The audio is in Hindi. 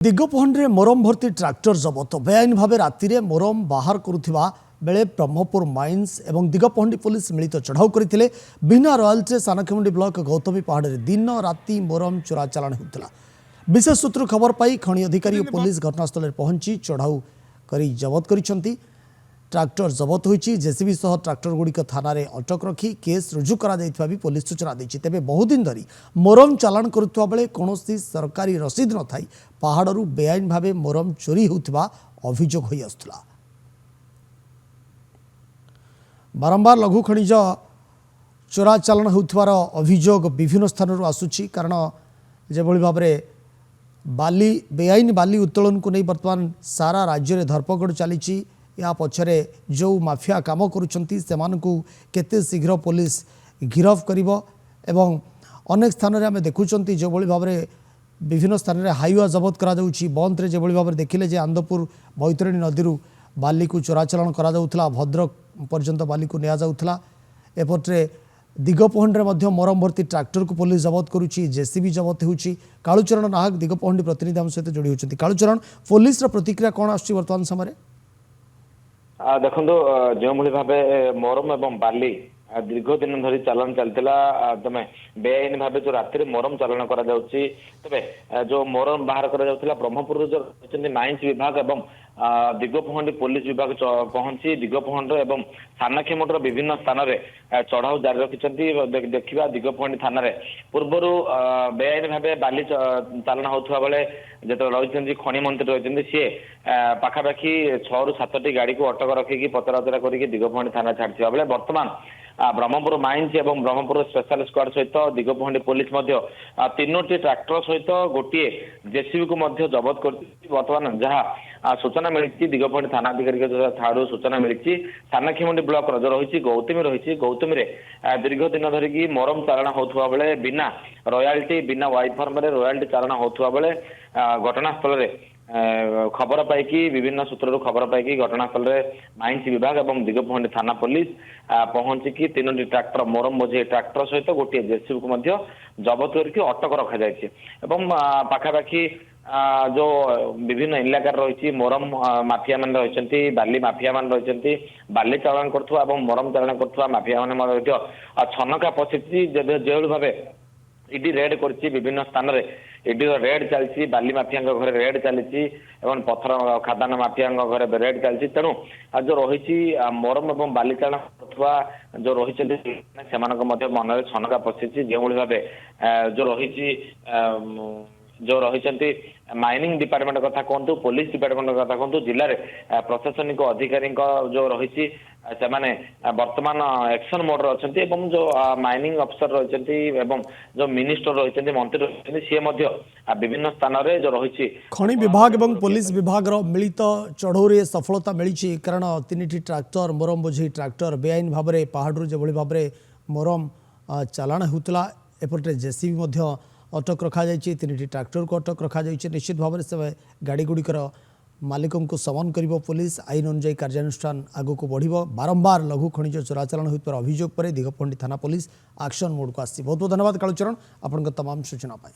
दिगपहंडी मोरम भर्ती ट्रैक्टर जबत बेआईन भाव राति मोरम बाहर करुवा बेले ब्रह्मपुर माइन्स और दिगपहंडी पुलिस मिलित चढ़ाऊ करते बिना रॉयल्टी सानखेमुंडी ब्लॉक गौतमी पहाड़ में दिन राति मोरम चोरा चालाण होता। विशेष सूत्र खबर पाई खनि अधिकारी और पुलिस घटनास्थल में पहुंची चढ़ाऊ कर जबत कर ट्रैक्टर जबत होती जेसीबी सह ट्रैक्टर गुड़िक थाना अटक रखी केस रुजु करा भी पुलिस सूचना दी। तेज बहुदिन धरी मोरम चालाण करुवा बेले कौन सरकारी रसीद न थाई पहाड़ू बेआईन भाव मोरम चोरी होता अभियोग हो आसुला। बारंबार लघु खनिज चोरा चालाण होथिबार अभियोग विभिन्न स्थान आसुची कारण जो भाव में बाली बेआईन बाली उत्तोलन को नहीं बर्तमान सारा राज्य में धरपकड़ चली। या पछरे जो माफिया काम करुछंती सेमानकु केते शीघ्र पुलिस गिरफ करिवो एवं अनेक स्थान रे आमे देखुछंती जो भली भाव में विभिन्न स्थान रे हाईवा जबत करा जाउची। बंद रे जो भली भाव में देखिले जे आंदपुर बैतरणी नदी बाली को चोराचालाण करा जाउथला भद्रक पर्यंत बाली को निया जाउथला। एपट्रे दिगपहंडी रे मोरम भर्ती ट्रैक्टर को पुलिस जबत करुची जेसीबी जबत होउची। कालुचरण नाहक दिगपहंडी प्रतिनिधि हम सहित जोड़ी होचंती। कालुचरण पुलिस रा प्रतिक्रिया कोन आछि वर्तमान समय? देखो जो भाव मोरम एवं बाली दीर्घ दिन धरी चालान चलता तमें बेआईन भाव जो राति मोरम चालान करा तेरे जो मोरम बाहर करा ब्रह्मपुर जो माइंस विभाग एवं दिगपहंडी पुलिस विभाग पहुंची दिगपहंड एवं सानखेमुंडर विभिन्न स्थान में चढ़ाऊ जारी रखिंट। देखा दिगपहंडी थाना पूर्वर बेआईन भाव बाली चालाण होता बेले जो रही खनि मंत्री रही सी पाखापाखि 6 ରୁ 7ଟି गाड़ी को अटक रखिकी पचराउचरा करके दिगपहंडी थाना छाड़िया बेले बर्तमान ब्रह्मपुर माइंस एवं ब्रह्मपुर स्पेशल स्क्वाड सहित दिगपहंडी पुलिस 3ଟି ट्रैक्टर सहित गोटे जेसीबी को जबत कर बर्तमान जहाँ सूचना मिली दिगपहंडी थाना अधिकारी ठारू सूचना मिली सानखेमुंडी ब्लॉक जो रही गौतमी दीर्घ दिन धरिकी मोरम चालाण होता बेले बिना रॉयल्टी बिना वाइफर्म रॉयल्टी चालाण होता बेले घटनास्थल खबर पाई विभिन्न सूत्र खबर पाई घटनास्थल में माइंस विभाग और दिगपहंडी थाना पुलिस पहुंचिकी 3ଟି ट्रैक्टर मोरम बोझे ट्रैक्टर सहित गोटे जेसीबी को जबत करके अटक रखा जाए। पाखापाखि जो विभिन्न इलाकार रही मोरम माफिया मान रही बाली माफिया मान रही बाली चालाण कर मोरम चालाण कर माफिया मान छनका पशि जो भाव इडी रेड कर विभिन्न स्थान में इडी रेड चलती बाली माफिया घर रेड चली पत्थर खादान माफिया घर रेड चलती। तेणु जो रही मोरम और बाली चालाण जो रही मन में छनका पशि जो भाव जो रही माइनिंग डिपार्टमेंट कथा कहतु पुलिस डिपार्टमेंट कथा कहतु जिले में प्रशासनिक अधिकारी जो रही वर्तमान एक्शन मोड अच्छा जो माइनिंग अफसर रही जो मिनिस्टर रही मंत्री रही सी विभिन्न स्थान में जो रही खनि विभाग और पुलिस विभाग मिलित चढ़ऊ सफलता मिली कारण 3ଟି ट्रैक्टर मोरम बोझी ट्रैक्टर बेआईन भाव में पहाड़ू जो भाव में मोरम चालाण होता। एपटे जेसीबी अटक रखा जाइए 3ଟି ट्रैक्टर को अटक रखा जाइए। निश्चित भाव में से गाड़ी गुड़िकर मालिकों को समन कर पुलिस आईन अनुजाई कार्यानुष्ठान आगू को बढ़। बारंबार लघु खनिज चोराचालाण होता अभियोग पर दिगपहंडी थाना पुलिस एक्शन मोड को आसी। बहुत बहुत धन्यवाद कालुचरण आपण तमाम सूचना पाई।